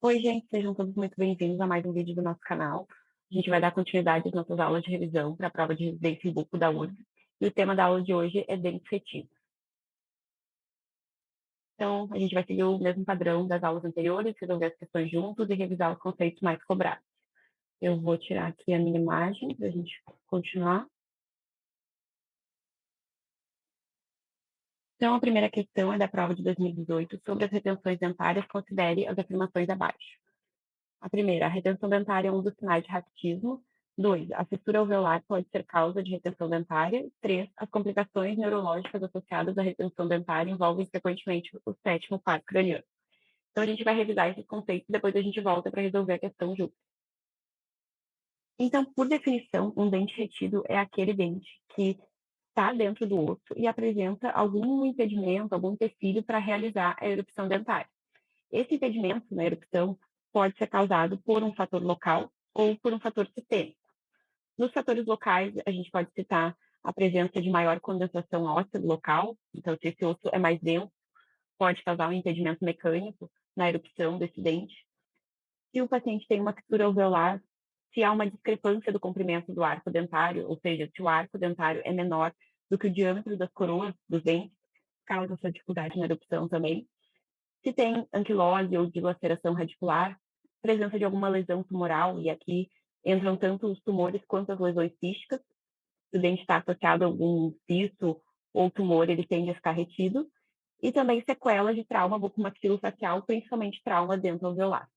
Oi, gente, sejam todos muito bem-vindos a mais um vídeo do nosso canal. A gente vai dar continuidade às nossas aulas de revisão para a prova de residência em buco da URGS. E o tema da aula de hoje é dentes retivos. Então, a gente vai seguir o mesmo padrão das aulas anteriores, resolver as questões juntos e revisar os conceitos mais cobrados. Eu vou tirar aqui a minha imagem para a gente continuar. Então, a primeira questão é da prova de 2018 sobre as retenções dentárias. Considere as afirmações abaixo. A primeira, a retenção dentária é um dos sinais de raquitismo. 2, a fissura alveolar pode ser causa de retenção dentária. 3, as complicações neurológicas associadas à retenção dentária envolvem frequentemente o sétimo par craniano. Então, a gente vai revisar esses conceitos e depois a gente volta para resolver a questão junto. Então, por definição, um dente retido é aquele dente que está dentro do osso e apresenta algum impedimento, algum empecilho para realizar a erupção dentária. Esse impedimento na erupção pode ser causado por um fator local ou por um fator sistêmico. Nos fatores locais, a gente pode citar a presença de maior condensação óssea local, então, se esse osso é mais denso, pode causar um impedimento mecânico na erupção desse dente. Se o paciente tem uma fissura alveolar, se há uma discrepância do comprimento do arco dentário, ou seja, se o arco dentário é menor do que o diâmetro das coroas dos dentes, causa essa dificuldade na erupção também. Se tem anquilose ou dilaceração radicular, presença de alguma lesão tumoral, e aqui entram tanto os tumores quanto as lesões císticas. Se o dente está associado a algum cisto ou tumor, ele tende a ficar retido. E também sequelas de trauma bucomaxilofacial, principalmente trauma dentoalveolar.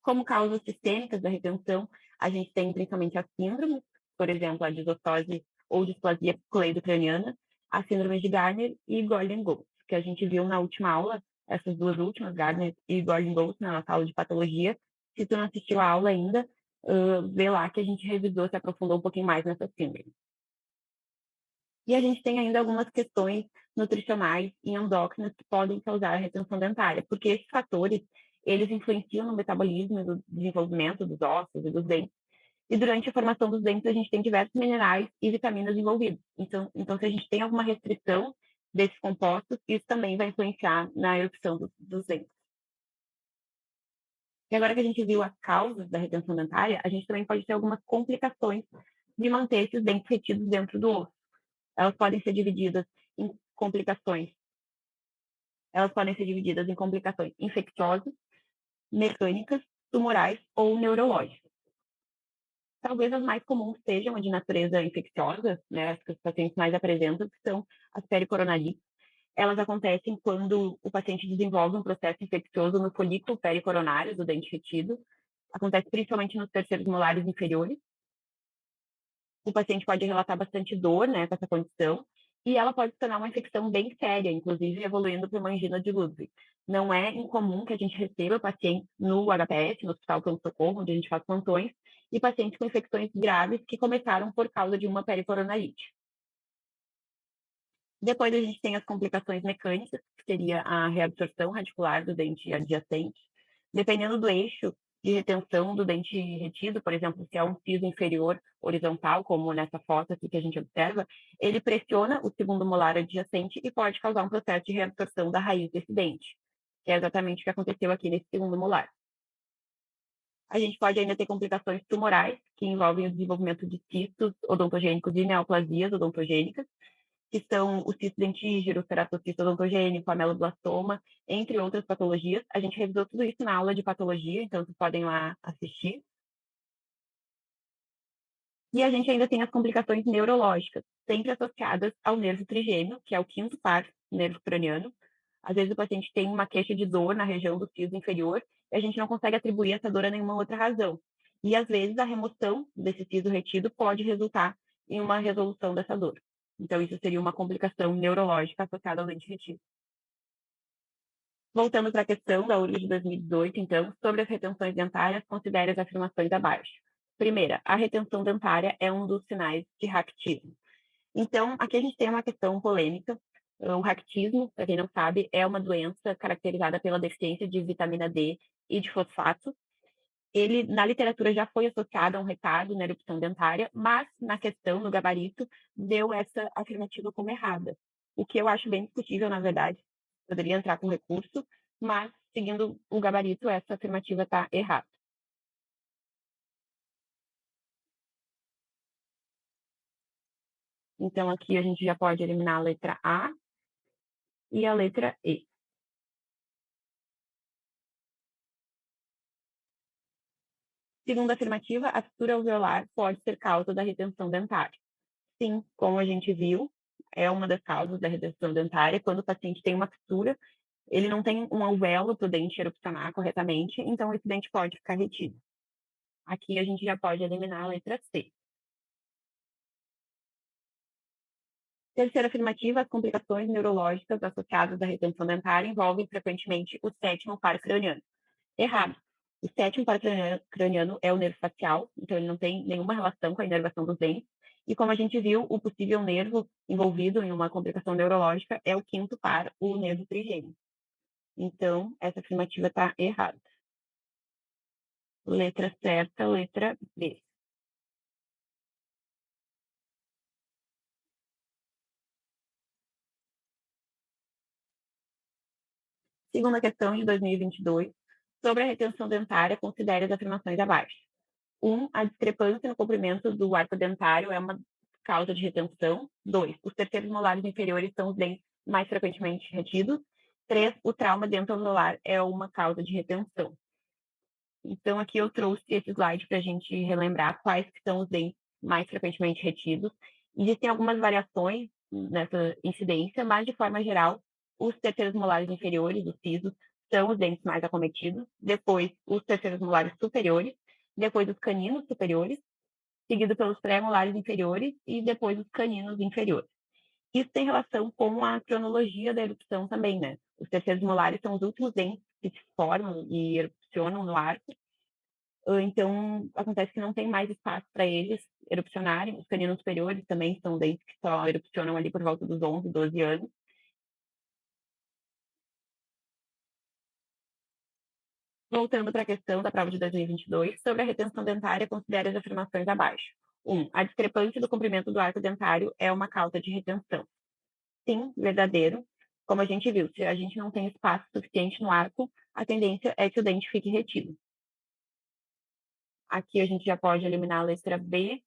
Como causas sistêmicas da retenção, a gente tem principalmente as síndromes, por exemplo, a disostose ou displasia cleido-craniana, as síndromes de Gardner e Gordon-Gold, que a gente viu na última aula, essas duas últimas, Gardner e Gordon-Gold, na nossa aula de patologia. Se tu não assistiu a aula ainda, vê lá que a gente revisou, se aprofundou um pouquinho mais nessa síndrome. E a gente tem ainda algumas questões nutricionais e endócrinas que podem causar retenção dentária, porque esses fatores, eles influenciam no metabolismo e no desenvolvimento dos ossos e dos dentes. E durante a formação dos dentes, a gente tem diversos minerais e vitaminas envolvidos. Então se a gente tem alguma restrição desses compostos, isso também vai influenciar na erupção dos dentes. E agora que a gente viu as causas da retenção dentária, a gente também pode ter algumas complicações de manter esses dentes retidos dentro do osso. Elas podem ser divididas em complicações. Elas podem ser divididas em complicações infecciosas, mecânicas, tumorais ou neurológicas. Talvez as mais comuns sejam a de natureza infecciosa, né, as que os pacientes mais apresentam, que são as pericoronarites. Elas acontecem quando o paciente desenvolve um processo infeccioso no folículo pericoronário do dente retido. Acontece principalmente nos terceiros molares inferiores. O paciente pode relatar bastante dor, né, com essa condição, e ela pode se tornar uma infecção bem séria, inclusive evoluindo para uma angina de Ludwig. Não é incomum que a gente receba pacientes no HPS, no Hospital Pronto-Socorro, onde a gente faz plantões, e pacientes com infecções graves que começaram por causa de uma pericoronarite. Depois a gente tem as complicações mecânicas, que seria a reabsorção radicular do dente adjacente. Dependendo do eixo de retenção do dente retido, por exemplo, se é um piso inferior horizontal, como nessa foto aqui que a gente observa, ele pressiona o segundo molar adjacente e pode causar um processo de reabsorção da raiz desse dente, que é exatamente o que aconteceu aqui nesse segundo molar. A gente pode ainda ter complicações tumorais, que envolvem o desenvolvimento de cistos odontogênicos e neoplasias odontogênicas, que são o cisto dentígero, ceratocisto odontogênico, ameloblastoma, entre outras patologias. A gente revisou tudo isso na aula de patologia, então vocês podem lá assistir. E a gente ainda tem as complicações neurológicas, sempre associadas ao nervo trigêmeo, que é o quinto par nervo craniano. Às vezes o paciente tem uma queixa de dor na região do siso inferior e a gente não consegue atribuir essa dor a nenhuma outra razão. E às vezes a remoção desse siso retido pode resultar em uma resolução dessa dor. Então isso seria uma complicação neurológica associada ao dente retido. Voltando para a questão da URGS de 2018, então, sobre as retenções dentárias, considere as afirmações abaixo. Primeira, a retenção dentária é um dos sinais de ractismo. Então, aqui a gente tem uma questão polêmica. O ractismo, para quem não sabe, é uma doença caracterizada pela deficiência de vitamina D e de fosfato. Ele, na literatura, já foi associado a um retardo na erupção dentária, mas na questão, no gabarito, deu essa afirmativa como errada. O que eu acho bem discutível, na verdade. Poderia entrar com recurso, mas, seguindo o gabarito, essa afirmativa está errada. Então, aqui a gente já pode eliminar a letra A e a letra E. Segundo a afirmativa, a fissura alveolar pode ser causa da retenção dentária. Sim, como a gente viu, é uma das causas da retenção dentária. Quando o paciente tem uma fissura, ele não tem um alvéolo para o dente erupcionar corretamente, então esse dente pode ficar retido. Aqui a gente já pode eliminar a letra C. Terceira afirmativa, as complicações neurológicas associadas à retenção dentária envolvem frequentemente o sétimo par craniano. Errado. O sétimo par craniano é o nervo facial, então ele não tem nenhuma relação com a inervação dos dentes. E como a gente viu, o possível nervo envolvido em uma complicação neurológica é o quinto par, o nervo trigêmeo. Então, essa afirmativa está errada. Letra certa, letra B. Segunda questão de 2022, sobre a retenção dentária, considere as afirmações abaixo. 1. A discrepância no comprimento do arco dentário é uma causa de retenção. 2. Os terceiros molares inferiores são os dentes mais frequentemente retidos. 3. O trauma dentoalveolar é uma causa de retenção. Então, aqui eu trouxe esse slide para a gente relembrar quais são os dentes mais frequentemente retidos. Existem algumas variações nessa incidência, mas, de forma geral, os terceiros molares inferiores, os sisos, são os dentes mais acometidos. Depois, os terceiros molares superiores. Depois, os caninos superiores, seguido pelos pré-molares inferiores e depois os caninos inferiores. Isso tem relação com a cronologia da erupção também, né? Os terceiros molares são os últimos dentes que se formam e erupcionam no arco. Então, acontece que não tem mais espaço para eles erupcionarem. Os caninos superiores também são dentes que só erupcionam ali por volta dos 11, 12 anos. Voltando para a questão da prova de 2022, sobre a retenção dentária, considere as afirmações abaixo. 1. A discrepância do comprimento do arco dentário é uma causa de retenção. Sim, verdadeiro. Como a gente viu, se a gente não tem espaço suficiente no arco, a tendência é que o dente fique retido. Aqui a gente já pode eliminar a letra B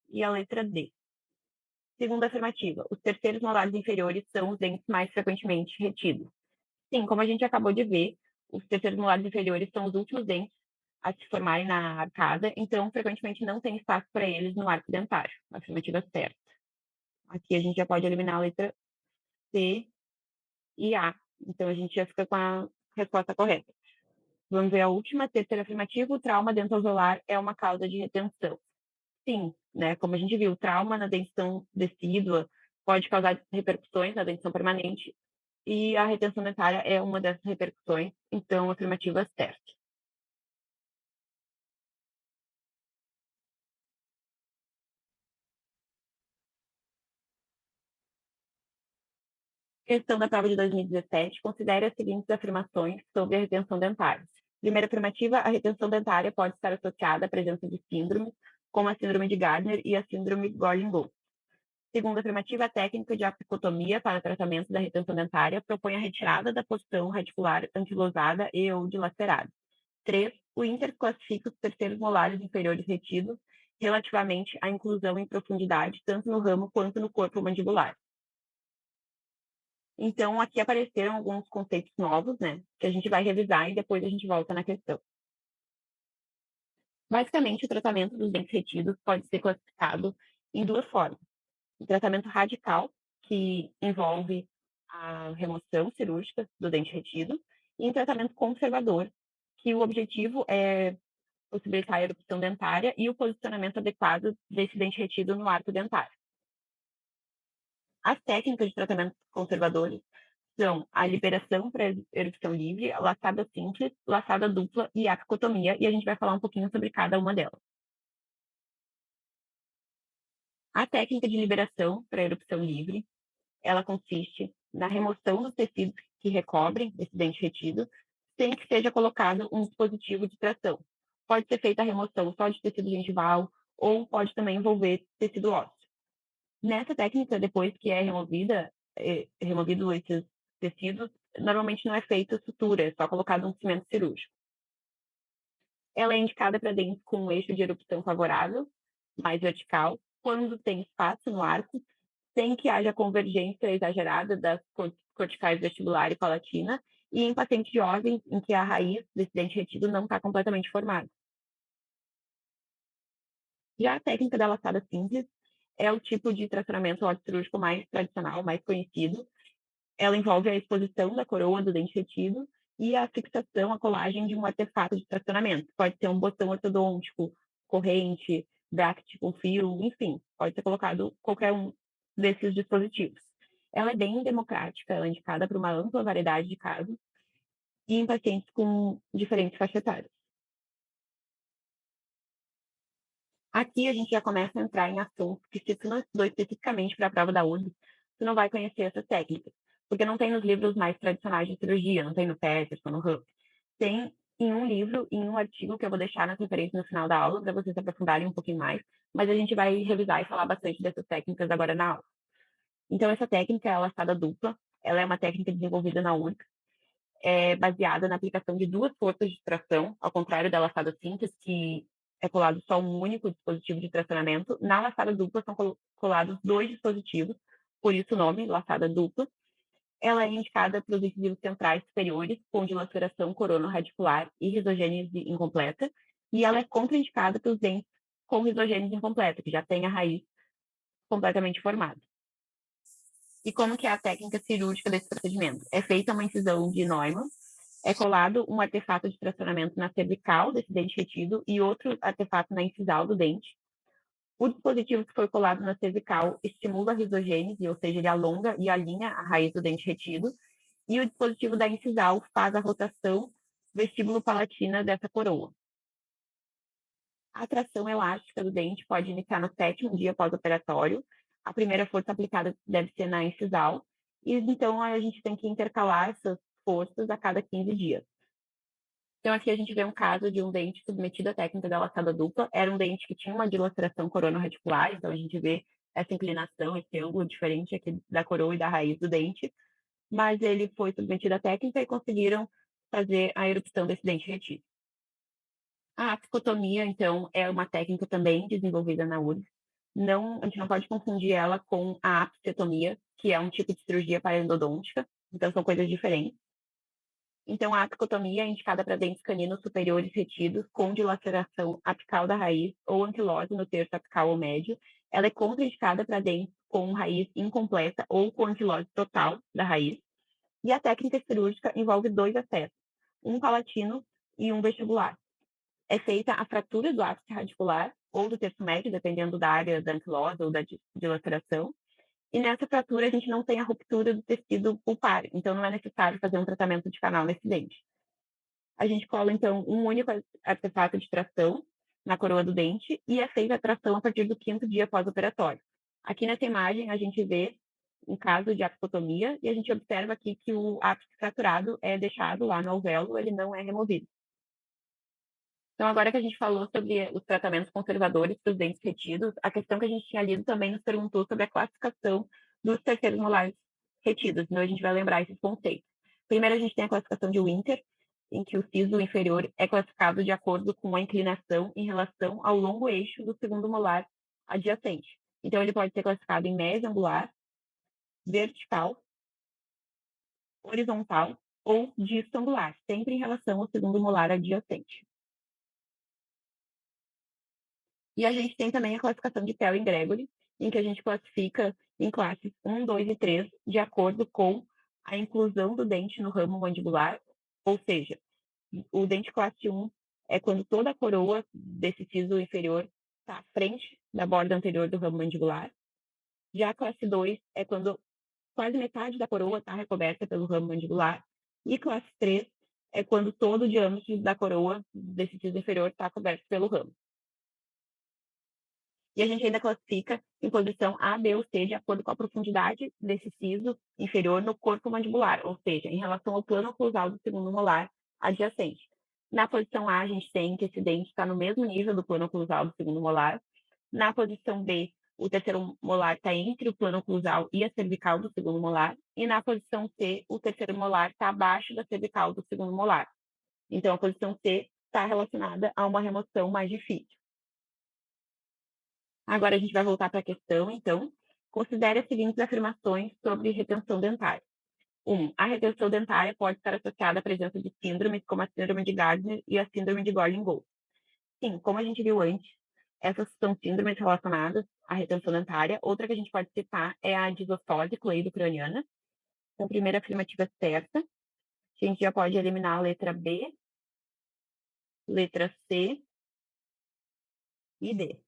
e a letra D. Segunda afirmativa, os terceiros molares inferiores são os dentes mais frequentemente retidos. Sim, como a gente acabou de ver, os terceiros molares inferiores são os últimos dentes a se formarem na arcada, então frequentemente não tem espaço para eles no arco dentário. Afirmativa certa. Aqui a gente já pode eliminar a letra C e A. Então a gente já fica com a resposta correta. Vamos ver a última, terceira afirmativa, o trauma dentoalveolar é uma causa de retenção. Sim, né? Como a gente viu, o trauma na dentição decídua pode causar repercussões na dentição permanente e a retenção dentária é uma dessas repercussões, então a afirmativa certa. Questão da prova de 2017, considere as seguintes afirmações sobre a retenção dentária. Primeira afirmativa, a retenção dentária pode estar associada à presença de síndromes, como a síndrome de Gardner e a síndrome Gordon-Gould. Segunda afirmativa, a técnica de apicotomia para tratamento da retenção dentária propõe a retirada da posição radicular anquilosada e ou dilacerada. 3. O Inter classifica os terceiros molares inferiores retidos relativamente à inclusão em profundidade, tanto no ramo quanto no corpo mandibular. Então, aqui apareceram alguns conceitos novos, né, que a gente vai revisar e depois a gente volta na questão. Basicamente, o tratamento dos dentes retidos pode ser classificado em duas formas. O tratamento radical, que envolve a remoção cirúrgica do dente retido, e um tratamento conservador, que o objetivo é possibilitar a erupção dentária e o posicionamento adequado desse dente retido no arco dentário. As técnicas de tratamento conservadores são a liberação para erupção livre, a laçada simples, laçada dupla e a apicotomia, e a gente vai falar um pouquinho sobre cada uma delas. A técnica de liberação para erupção livre, ela consiste na remoção dos tecidos que recobrem esse dente retido, sem que seja colocado um dispositivo de tração. Pode ser feita a remoção só de tecido gengival ou pode também envolver tecido ósseo. Nessa técnica, depois que é removido esses tecidos, normalmente não é feito sutura, é só colocado um cimento cirúrgico. Ela é indicada para dentes com um eixo de erupção favorável, mais vertical, quando tem espaço no arco, sem que haja convergência exagerada das corticais vestibular e palatina, e em pacientes jovens em que a raiz desse dente retido não está completamente formada. Já a técnica da laçada simples é o tipo de tracionamento cirúrgico mais tradicional, mais conhecido. Ela envolve a exposição da coroa do dente retido e a fixação, a colagem de um artefato de tracionamento. Pode ser um botão ortodôntico, corrente, bracket com fio, enfim, pode ser colocado qualquer um desses dispositivos. Ela é bem democrática, ela é indicada para uma ampla variedade de casos e em pacientes com diferentes faixas etárias. Aqui a gente já começa a entrar em assuntos que, se tu não estudou especificamente para a prova da USP, tu não vai conhecer essas técnicas, porque não tem nos livros mais tradicionais de cirurgia, não tem no Peterson, no Huff. Tem em um livro, em um artigo que eu vou deixar nas referências no final da aula, para vocês se aprofundarem um pouquinho mais, mas a gente vai revisar e falar bastante dessas técnicas agora na aula. Então, essa técnica é a laçada dupla, ela é uma técnica desenvolvida na UNC, é baseada na aplicação de duas forças de tração, ao contrário da laçada simples, que é colado só um único dispositivo de tracionamento. Na laçada dupla são colados dois dispositivos, por isso o nome, laçada dupla. Ela é indicada para os incisivos centrais superiores com dilaceração corono-radicular e risogênese incompleta, e ela é contraindicada para os dentes com risogênese incompleta, que já tem a raiz completamente formada. E como que é a técnica cirúrgica desse procedimento? É feita uma incisão de Neumann, é colado um artefato de tracionamento na cervical desse dente retido e outro artefato na incisal do dente. O dispositivo que foi colado na cervical estimula a risogênese, ou seja, ele alonga e alinha a raiz do dente retido, e o dispositivo da incisal faz a rotação vestíbulo-palatina dessa coroa. A tração elástica do dente pode iniciar no 7º dia pós-operatório. A primeira força aplicada deve ser na incisal, e então a gente tem que intercalar essas forças a cada 15 dias. Então, aqui a gente vê um caso de um dente submetido à técnica da laçada dupla. Era um dente que tinha uma dilaceração corono-radicular, então a gente vê essa inclinação, esse ângulo diferente aqui da coroa e da raiz do dente, mas ele foi submetido à técnica e conseguiram fazer a erupção desse dente retido. A apicotomia, então, é uma técnica também desenvolvida na URGS. Não, a gente não pode confundir ela com a apicectomia, que é um tipo de cirurgia paraendodôntica, então são coisas diferentes. Então, a apicotomia é indicada para dentes caninos superiores retidos com dilaceração apical da raiz ou anquilose no terço apical ou médio. Ela é contraindicada para dentes com raiz incompleta ou com anquilose total da raiz. E a técnica cirúrgica envolve dois acessos, um palatino e um vestibular. É feita a fratura do ápice radicular ou do terço médio, dependendo da área da anquilose ou da dilaceração. E nessa fratura a gente não tem a ruptura do tecido pulpar, então não é necessário fazer um tratamento de canal nesse dente. A gente cola, então, um único artefato de tração na coroa do dente e é feita a tração a partir do 5º dia pós-operatório. Aqui nessa imagem, a gente vê um caso de apicotomia e a gente observa aqui que o ápice fraturado é deixado lá no alvéolo, ele não é removido. Então, agora que a gente falou sobre os tratamentos conservadores para os dentes retidos, a questão que a gente tinha lido também nos perguntou sobre a classificação dos terceiros molares retidos. Então, a gente vai lembrar esses conceitos. Primeiro, a gente tem a classificação de Winter, em que o siso inferior é classificado de acordo com a inclinação em relação ao longo eixo do segundo molar adjacente. Então, ele pode ser classificado em meso-angular, vertical, horizontal ou disto-angular, sempre em relação ao segundo molar adjacente. E a gente tem também a classificação de Pell e Gregory, em que a gente classifica em classes 1, 2 e 3, de acordo com a inclusão do dente no ramo mandibular, ou seja, o dente classe 1 é quando toda a coroa desse siso inferior está à frente da borda anterior do ramo mandibular. Já a classe 2 é quando quase metade da coroa está recoberta pelo ramo mandibular. E classe 3 é quando todo o diâmetro da coroa desse siso inferior está coberto pelo ramo. E a gente ainda classifica em posição A, B ou C de acordo com a profundidade desse siso inferior no corpo mandibular, ou seja, em relação ao plano oclusal do segundo molar adjacente. Na posição A, a gente tem que esse dente está no mesmo nível do plano oclusal do segundo molar. Na posição B, o terceiro molar está entre o plano oclusal e a cervical do segundo molar, e na posição C, o terceiro molar está abaixo da cervical do segundo molar. Então, a posição C está relacionada a uma remoção mais difícil. Agora a gente vai voltar para a questão, então. Considere as seguintes afirmações sobre retenção dentária. 1. A retenção dentária pode estar associada à presença de síndromes como a síndrome de Gardner e a síndrome de Gordon-Gold. Sim, como a gente viu antes, essas são síndromes relacionadas à retenção dentária. Outra que a gente pode citar é a disostose cleido-craniana. Então, a primeira afirmativa é certa. A gente já pode eliminar a letra B, letra C e D.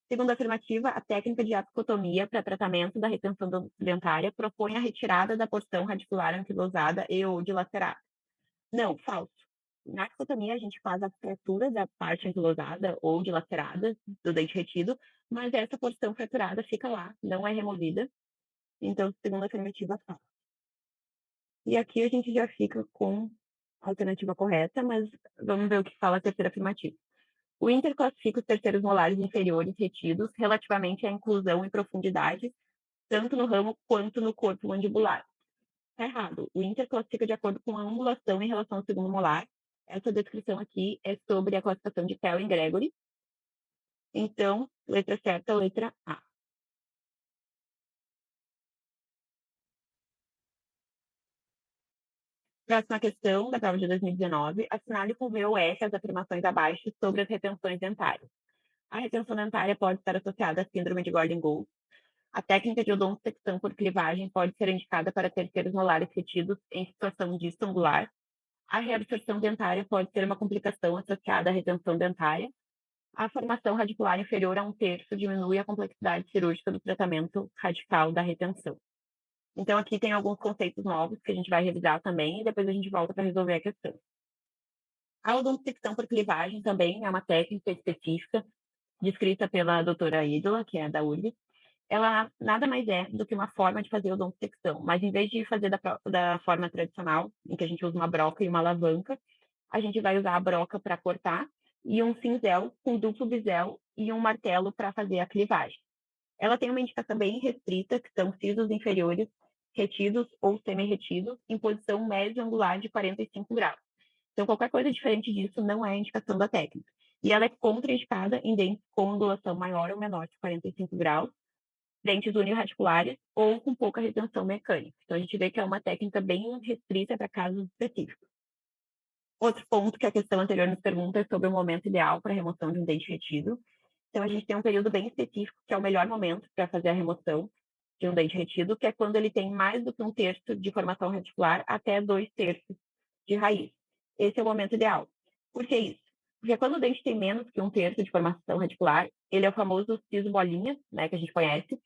Segunda afirmativa, a técnica de apicotomia para tratamento da retenção dentária propõe a retirada da porção radicular anquilosada e ou dilacerada. Não, falso. Na apicotomia, a gente faz a fratura da parte anquilosada ou dilacerada do dente retido, mas essa porção fraturada fica lá, não é removida. Então, segunda afirmativa, falso. E aqui a gente já fica com a alternativa correta, mas vamos ver o que fala a terceira afirmativa. O Inter classifica os terceiros molares inferiores retidos relativamente à inclusão e profundidade, tanto no ramo quanto no corpo mandibular. Está errado. O Inter classifica de acordo com a angulação em relação ao segundo molar. Essa descrição aqui é sobre a classificação de Pell e Gregory. Então, letra certa, letra A. Próxima questão, da prova de 2019. Assinale com V ou S as afirmações abaixo sobre as retenções dentárias. A retenção dentária pode estar associada à síndrome de Gordon-Gold. A técnica de odontosecção por clivagem pode ser indicada para terceiros molares retidos em situação distangular. A reabsorção dentária pode ser uma complicação associada à retenção dentária. A formação radicular inferior a 1/3 diminui a complexidade cirúrgica do tratamento radical da retenção. Então, aqui tem alguns conceitos novos que a gente vai revisar também e depois a gente volta para resolver a questão. A odontosecção por clivagem também é uma técnica específica descrita pela doutora Ídola, que é da URGS. Ela nada mais é do que uma forma de fazer odontosecção, mas em vez de fazer da forma tradicional, em que a gente usa uma broca e uma alavanca, a gente vai usar a broca para cortar e um cinzel com duplo bisel e um martelo para fazer a clivagem. Ela tem uma indicação bem restrita, que são sisos inferiores retidos ou semi-retidos em posição médio-angular de 45 graus. Então, qualquer coisa diferente disso não é indicação da técnica. E ela é contraindicada em dentes com angulação maior ou menor de 45 graus, dentes unirradiculares ou com pouca retenção mecânica. Então, a gente vê que é uma técnica bem restrita para casos específicos. Outro ponto que a questão anterior nos pergunta é sobre o momento ideal para a remoção de um dente retido. Então, a gente tem um período bem específico, que é o melhor momento para fazer a remoção de um dente retido, que é quando ele tem mais do que 1/3 de formação radicular até 2/3 de raiz. Esse é o momento ideal. Por que isso? Porque quando o dente tem menos que 1/3 de formação radicular, ele é o famoso siso bolinha, né, que a gente conhece,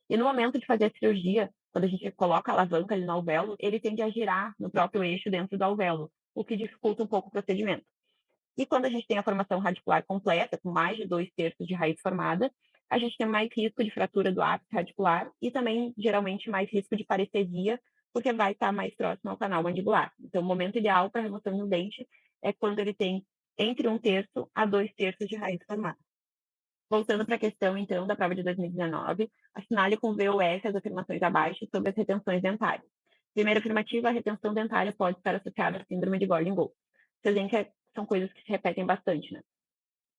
e no momento de fazer a cirurgia, quando a gente coloca a alavanca ali no alvéolo, ele tende a girar no próprio eixo dentro do alvéolo, o que dificulta um pouco o procedimento. E quando a gente tem a formação radicular completa, com mais de 2/3 de raiz formada, a gente tem mais risco de fratura do ápice radicular e também, geralmente, mais risco de parestesia, porque vai estar mais próximo ao canal mandibular. Então, o momento ideal para a remoção de um dente é quando ele tem entre 1/3 a 2/3 de raiz formada. Voltando para a questão, então, da prova de 2019, assinale com V ou S as afirmações abaixo sobre as retenções dentárias. Primeira afirmativa, a retenção dentária pode estar associada à síndrome de Gordon-Gold. Vocês veem que são coisas que se repetem bastante, né?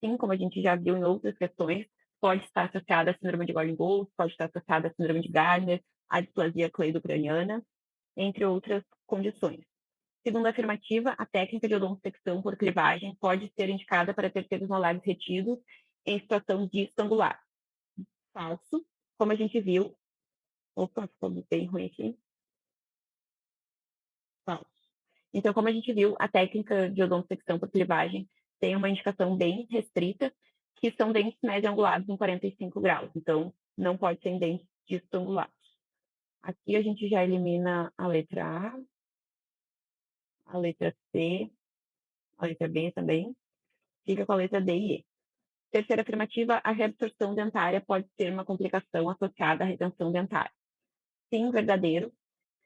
Sim, como a gente já viu em outras questões, pode estar associada à síndrome de Gordon-Gold, pode estar associada à síndrome de Gardner, à displasia cleido-craniana, entre outras condições. Segunda afirmativa, a técnica de odontosecção por clivagem pode ser indicada para terceiros molares retidos em situação distangular. Falso, como a gente viu. Opa, ficou bem ruim aqui. Falso. Então, como a gente viu, a técnica de odontosecção por clivagem tem uma indicação bem restrita, que são dentes médio-angulados em 45 graus. Então, não pode ser em dentes distangulados. Aqui a gente já elimina a letra A, a letra C, a letra B também. Fica com a letra D e E. Terceira afirmativa, a reabsorção dentária pode ser uma complicação associada à retenção dentária. Sim, verdadeiro.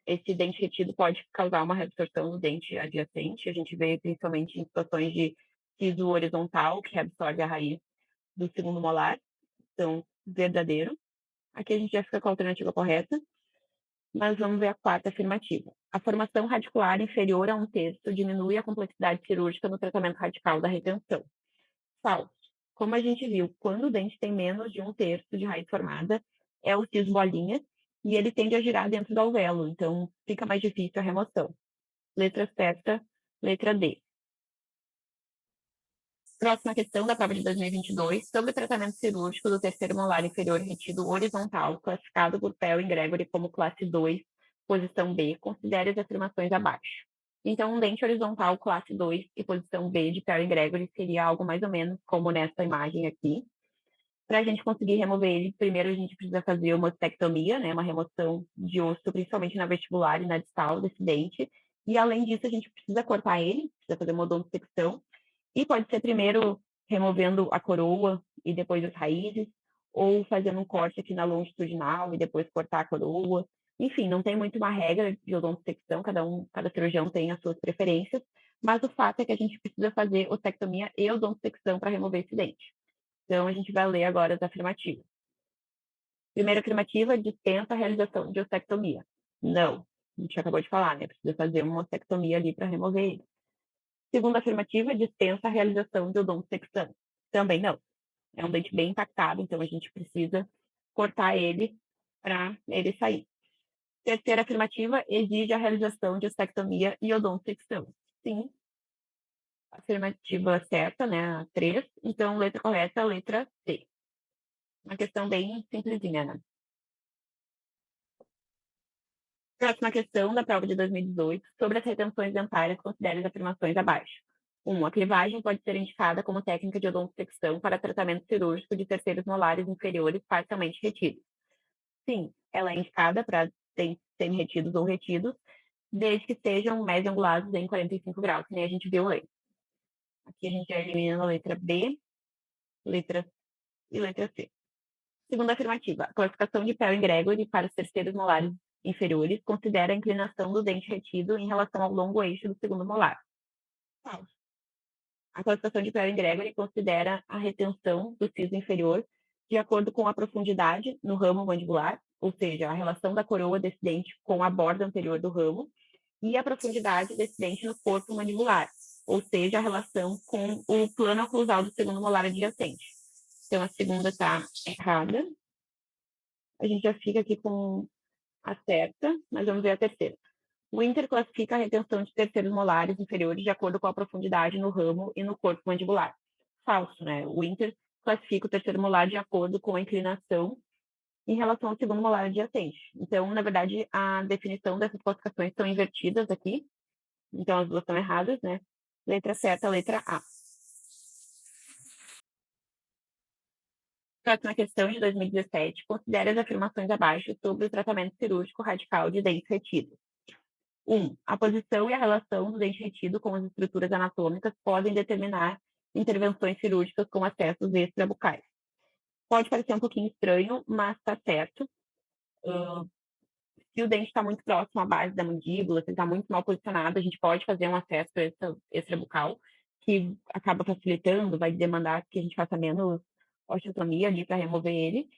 Esse dente retido pode causar uma reabsorção do dente adjacente. A gente vê principalmente em situações de siso horizontal, que absorve a raiz do segundo molar. opção verdadeiro. Aqui a gente já fica com a alternativa correta, mas vamos ver a quarta afirmativa. A formação radicular inferior a 1/3 diminui a complexidade cirúrgica no tratamento radical da retenção. Falso. Como a gente viu, quando o dente tem menos de 1/3 de raiz formada, é o siso bolinha, e ele tende a girar dentro do alvéolo, então fica mais difícil a remoção. Letra certa, letra D. Próxima questão da prova de 2022, sobre o tratamento cirúrgico do terceiro molar inferior retido horizontal, classificado por Pell e Gregory como classe 2, posição B, considere as afirmações abaixo. Então, um dente horizontal classe 2 e posição B de Pell e Gregory seria algo mais ou menos como nessa imagem aqui. Para a gente conseguir remover ele, primeiro a gente precisa fazer uma ostectomia, né, uma remoção de osso, principalmente na vestibular e na distal desse dente. E além disso, a gente precisa cortar ele, precisa fazer uma odontosecção. E pode ser primeiro removendo a coroa e depois as raízes, ou fazendo um corte aqui na longitudinal e depois cortar a coroa. Enfim, não tem muito uma regra de odontosecção, cada cirurgião tem as suas preferências, mas o fato é que a gente precisa fazer ostectomia e odontosecção para remover esse dente. Então, a gente vai ler agora as afirmativas. Primeira afirmativa, dispensa a realização de ostectomia. Não, a gente acabou de falar, né? Precisa fazer uma ostectomia ali para remover ele. Segunda afirmativa, dispensa a realização de odontosecção. Também não. É um dente bem impactado, então a gente precisa cortar ele para ele sair. Terceira afirmativa, exige a realização de ostectomia e odontosecção. Sim. Afirmativa certa, né? A 3. Então, letra correta, letra C. Uma questão bem simplesinha, né? Próxima questão da prova de 2018, sobre as retenções dentárias, considere as afirmações abaixo. 1. A clivagem pode ser indicada como técnica de odontosecção para tratamento cirúrgico de terceiros molares inferiores parcialmente retidos. Sim, ela é indicada para dentes semi-retidos ou retidos, desde que sejam mesoangulados em 45 graus, que nem a gente viu antes. Aqui a gente já elimina a letra B, letra e letra C. Segunda afirmativa, a classificação de Pell e Gregory para os terceiros molares inferiores considera a inclinação do dente retido em relação ao longo eixo do segundo molar. Falso. A classificação de Pell e Gregory considera a retenção do siso inferior de acordo com a profundidade no ramo mandibular, ou seja, a relação da coroa desse dente com a borda anterior do ramo, e a profundidade desse dente no corpo mandibular, ou seja, a relação com o plano oclusal do segundo molar adjacente. Então, a segunda está errada. A gente já fica aqui com a certa, mas vamos ver a terceira. O Inter classifica a retenção de terceiros molares inferiores de acordo com a profundidade no ramo e no corpo mandibular. Falso, né? O Inter classifica o terceiro molar de acordo com a inclinação em relação ao segundo molar adjacente. Então, na verdade, a definição dessas classificações estão invertidas aqui. Então, as duas estão erradas, né? Letra certa, letra A. Próxima questão de 2017. Considere as afirmações abaixo sobre o tratamento cirúrgico radical de dentes retidos. 1. A posição e a relação do dente retido com as estruturas anatômicas podem determinar intervenções cirúrgicas com acessos extrabucais. Pode parecer um pouquinho estranho, mas está certo. Se o dente está muito próximo à base da mandíbula, se ele está muito mal posicionado, a gente pode fazer um acesso extrabucal, que acaba facilitando, vai demandar que a gente faça menos osteotomia ali para remover ele.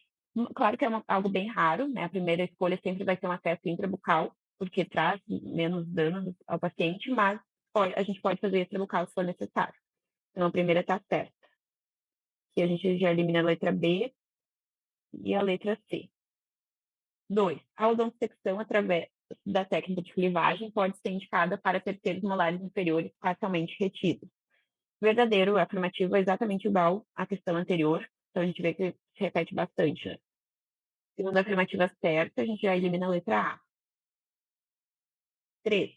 Claro que é algo bem raro, né? A primeira escolha sempre vai ser um acesso intrabucal, porque traz menos danos ao paciente, mas a gente pode fazer extrabucal se for necessário. Então, a primeira está certa. Aqui a gente já elimina a letra B e a letra C. 2. A odontosecção através da técnica de clivagem pode ser indicada para terceiros molares inferiores parcialmente retidos. Verdadeiro, afirmativo, é exatamente igual à questão anterior, então a gente vê que se repete bastante, né? Segunda afirmativa certa, a gente já elimina a letra A. 3.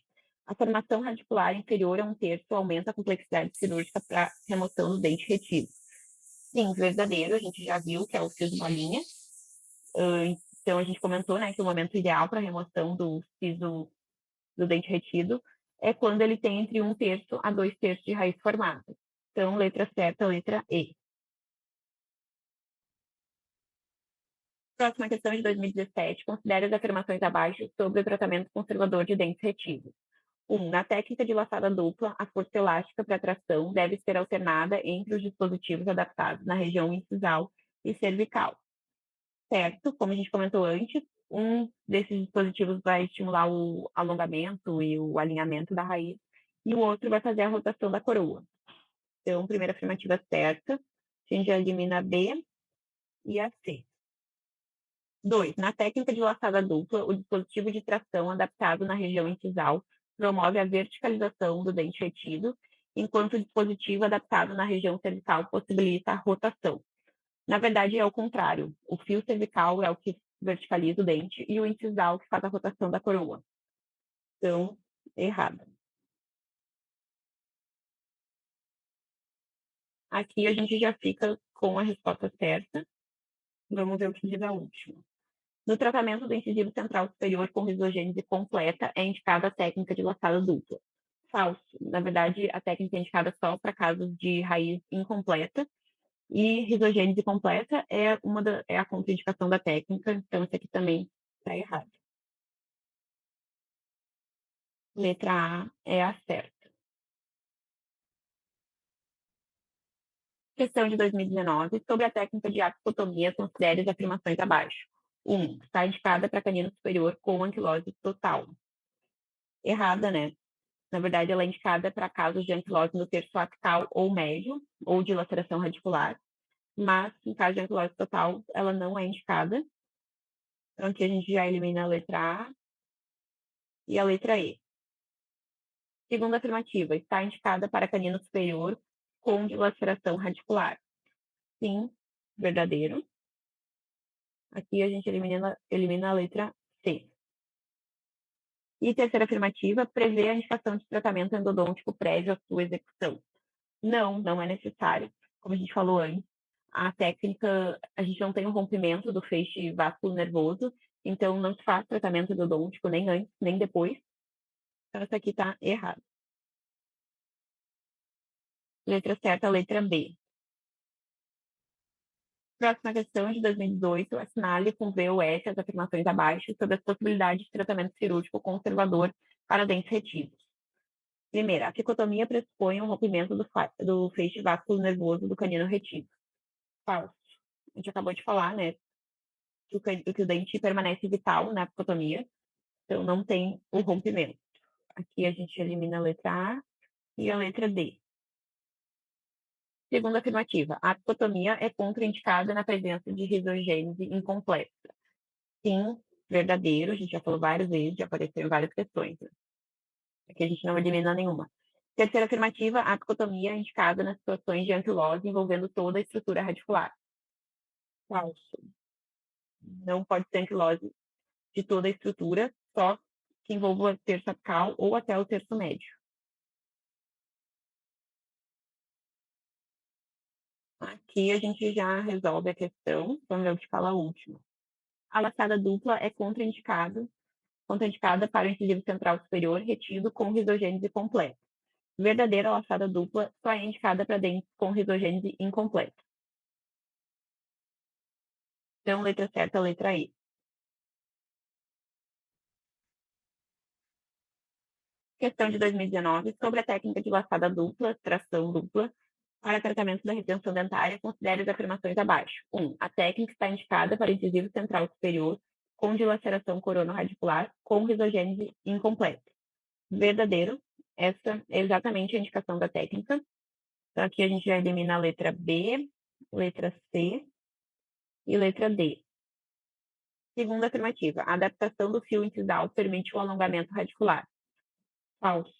A formação radicular inferior a 1/3 aumenta a complexidade cirúrgica para remoção do dente retido. Sim, verdadeiro, a gente já viu que é o siso bolinha. Então, a gente comentou, né, que o momento ideal para remoção do siso do dente retido é quando ele tem entre 1/3 a 2/3 de raiz formada. Então, letra certa, letra E. Próxima questão de 2017. Considere as afirmações abaixo sobre o tratamento conservador de dentes retidos. 1. Na técnica de laçada dupla, a força elástica para tração deve ser alternada entre os dispositivos adaptados na região incisal e cervical, certo? Como a gente comentou antes, um desses dispositivos vai estimular o alongamento e o alinhamento da raiz, e o outro vai fazer a rotação da coroa. Então, primeira afirmativa certa, a gente já elimina a B e a C. 2. Na técnica de laçada dupla, o dispositivo de tração adaptado na região incisal promove a verticalização do dente retido, enquanto o dispositivo adaptado na região cervical possibilita a rotação. Na verdade, é o contrário. O fio cervical é o que verticaliza o dente e o incisal que faz a rotação da coroa. Então, errada. Aqui a gente já fica com a resposta certa. Vamos ver o que diz a última. No tratamento do incisivo central superior com risogênese completa, é indicada a técnica de laçada dupla. Falso. Na verdade, a técnica é indicada só para casos de raiz incompleta e risogênese completa é a contraindicação da técnica, então isso aqui também está errado. Letra A é a certa. Questão de 2019, sobre a técnica de apicotomia, considere as afirmações abaixo. 1. Está indicada para canino superior com anquilose total. Errada, né? Na verdade, ela é indicada para casos de ankylose no terço apical ou médio, ou de laceração radicular, mas em caso de ankylose total, ela não é indicada. Então, aqui a gente já elimina a letra A e a letra E. Segunda afirmativa, está indicada para canino superior com dilaceração radicular. Sim, verdadeiro. Aqui a gente elimina a letra C. E terceira afirmativa, prevê a indicação de tratamento endodôntico prévio à sua execução. Não, não é necessário. Como a gente falou antes, a técnica, a gente não tem um rompimento do feixe vácuo nervoso, então não se faz tratamento endodôntico nem antes, nem depois. Então, essa aqui está errada. Letra certa, letra B. Próxima questão de 2018, assinale com V ou S as afirmações abaixo sobre as possibilidades de tratamento cirúrgico conservador para dentes retidos. Primeira, a cicotomia pressupõe um rompimento do feixe vácuo nervoso do canino retido. Falso. A gente acabou de falar, né, que o dente permanece vital na cicotomia, então não tem o rompimento. Aqui a gente elimina a letra A e a letra D. Segunda afirmativa, a cicotomia é contraindicada na presença de risogênese incompleta. Sim, verdadeiro, a gente já falou várias vezes, já apareceu em várias questões. Né? Aqui a gente não elimina nenhuma. Terceira afirmativa, a cicotomia é indicada nas situações de ankylose envolvendo toda a estrutura radicular. Falso. Não pode ter ankylose de toda a estrutura, só que envolva o terço apical ou até o terço médio. Aqui a gente já resolve a questão, vamos ver o que fala a última. A laçada dupla é contraindicada para o incisivo central superior retido com risogênese completa. Verdadeira laçada dupla só é indicada para dentes com risogênese incompleta. Então, letra certa, letra E. Questão de 2019, sobre a técnica de laçada dupla, tração dupla, para tratamento da retenção dentária, considere as afirmações abaixo. 1. A técnica está indicada para incisivo central superior com dilaceração corono-radicular com risogênese incompleta. Verdadeiro. Essa é exatamente a indicação da técnica. Então, aqui a gente já elimina a letra B, letra C e letra D. Segunda afirmativa, a adaptação do fio incisal permite o alongamento radicular. Falso.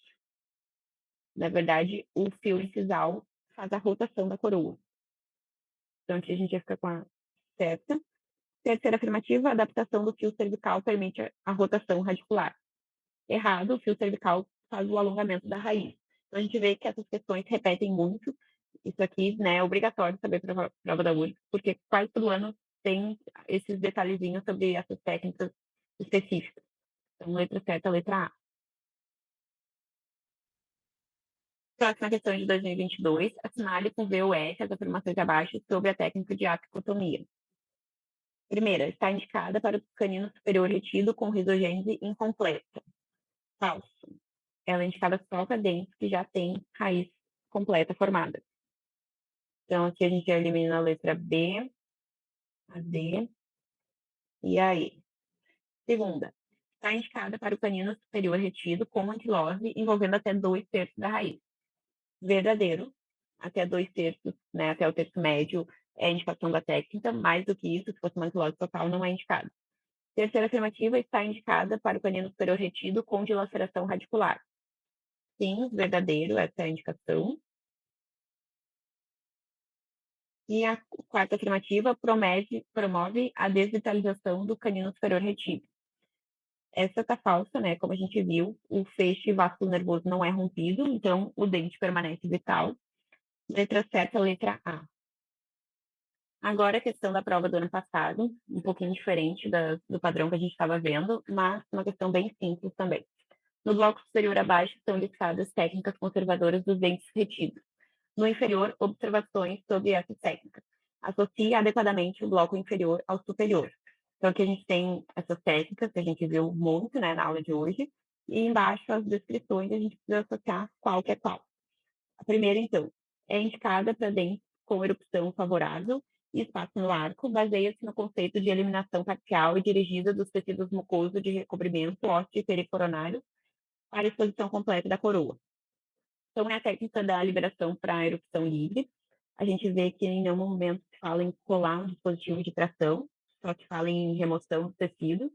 Na verdade, o fio incisal faz a rotação da coroa. Então, aqui a gente vai ficar com a certa. Terceira afirmativa, a adaptação do fio cervical permite a rotação radicular. Errado, o fio cervical faz o alongamento da raiz. Então, a gente vê que essas questões repetem muito. Isso aqui, né, é obrigatório saber para a prova da URGS, porque quase todo ano tem esses detalhezinhos sobre essas técnicas específicas. Então, letra certa, letra A. Próxima questão de 2022, assinale com V ou S as afirmações abaixo sobre a técnica de apicotomia. Primeira, está indicada para o canino superior retido com risogênese incompleta. Falso. Ela é indicada só para dentes que já têm raiz completa formada. Então, aqui a gente elimina a letra B a D e a E. Segunda, está indicada para o canino superior retido com anquilose envolvendo até 2/3 da raiz. Verdadeiro, até 2/3, né, até o terço médio é indicação da técnica, mais do que isso, se fosse uma anquilose total, não é indicado. Terceira afirmativa, está indicada para o canino superior retido com dilaceração radicular. Sim, verdadeiro, essa é a indicação. E a quarta afirmativa promove a desvitalização do canino superior retido. Essa está falsa, né? Como a gente viu, o feixe vácuo nervoso não é rompido, então o dente permanece vital. Letra certa, letra A. Agora a questão da prova do ano passado, um pouquinho diferente do padrão que a gente estava vendo, mas uma questão bem simples também. No bloco superior abaixo são listadas técnicas conservadoras dos dentes retidos. No inferior, observações sobre essas técnicas. Associe adequadamente o bloco inferior ao superior. Então, aqui a gente tem essas técnicas que a gente viu muito, né, na aula de hoje, e embaixo as descrições a gente precisa associar qual que é qual. A primeira, então, é indicada para dentes com erupção favorável e espaço no arco, baseia-se no conceito de eliminação parcial e dirigida dos tecidos mucosos de recobrimento ósseo e pericoronário para a exposição completa da coroa. Então, é a técnica da liberação para erupção livre. A gente vê que em nenhum momento se fala em colar um dispositivo de tração, só se fala em remoção do tecido.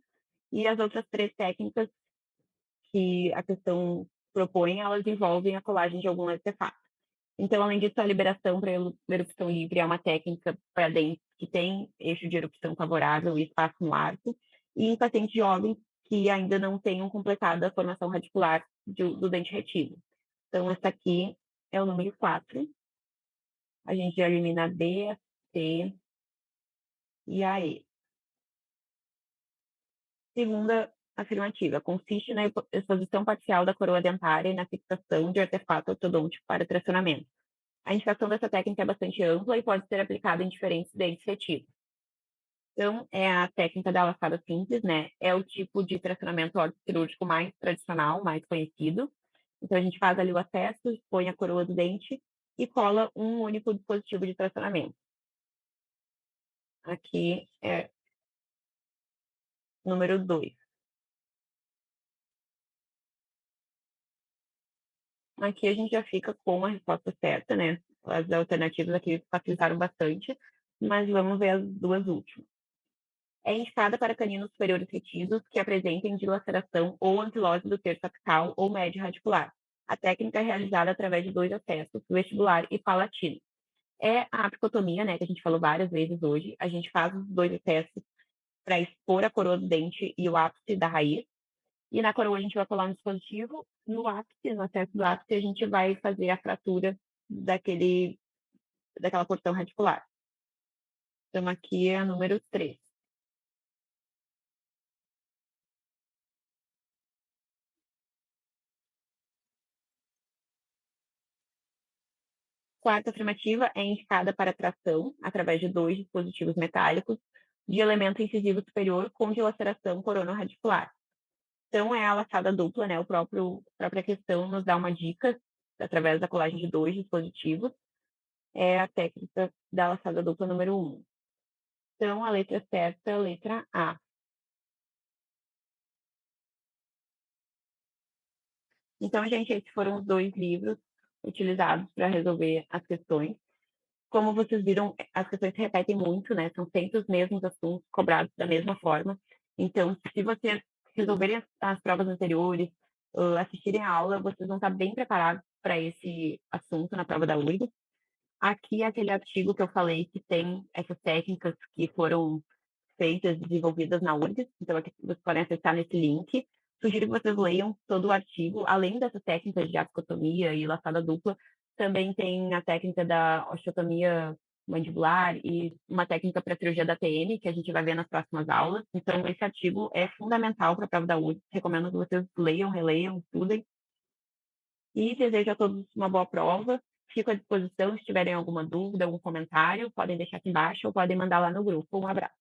E as outras três técnicas que a questão propõe, elas envolvem a colagem de algum artefato. Então, além disso, a liberação para erupção livre é uma técnica para dentes que tem eixo de erupção favorável e espaço no arco, e em pacientes jovens que ainda não tenham completado a formação radicular do dente retido. Então, essa aqui é o número 4. A gente já elimina a B, a C e a E. Segunda afirmativa, consiste na exposição parcial da coroa dentária e na fixação de artefato ortodôntico para tracionamento. A indicação dessa técnica é bastante ampla e pode ser aplicada em diferentes dentes retidos. Então, é a técnica da laçada simples, né? É o tipo de tracionamento cirúrgico mais tradicional, mais conhecido. Então, a gente faz ali o acesso, expõe a coroa do dente e cola um único dispositivo de tracionamento. Aqui é número 2. Aqui a gente já fica com a resposta certa, né? As alternativas aqui facilitaram bastante, mas vamos ver as duas últimas. É indicada para caninos superiores retidos que apresentem dilaceração ou ankilose do terço apical ou médio radicular. A técnica é realizada através de dois acessos, vestibular e palatino. É a apicotomia, né, que a gente falou várias vezes hoje. A gente faz os dois acessos para expor a coroa do dente e o ápice da raiz. E na coroa a gente vai colar um dispositivo. No ápice, no acesso do ápice, a gente vai fazer a fratura daquela porção radicular. Então, aqui é a número 3. Quarta afirmativa é indicada para tração através de dois dispositivos metálicos de elemento incisivo superior com dilaceração coronoradicular. Então, é a laçada dupla, né? A própria questão nos dá uma dica através da colagem de dois dispositivos. É a técnica da laçada dupla número 1. Então, a letra certa é a letra A. Então, gente, esses foram os dois livros utilizados para resolver as questões. Como vocês viram, as questões se repetem muito, né? São sempre os mesmos assuntos cobrados da mesma forma. Então, se vocês resolverem as provas anteriores, assistirem a aula, vocês vão estar bem preparados para esse assunto na prova da URGS. Aqui é aquele artigo que eu falei que tem essas técnicas que foram feitas, desenvolvidas na URGS. Então, aqui vocês podem acessar nesse link. Sugiro que vocês leiam todo o artigo. Além dessas técnicas de apicotomia e laçada dupla, também tem a técnica da osteotomia mandibular e uma técnica para cirurgia da TM, que a gente vai ver nas próximas aulas. Então, esse artigo é fundamental para a prova da URGS. Recomendo que vocês leiam, releiam, estudem. E desejo a todos uma boa prova. Fico à disposição se tiverem alguma dúvida, algum comentário, podem deixar aqui embaixo ou podem mandar lá no grupo. Um abraço.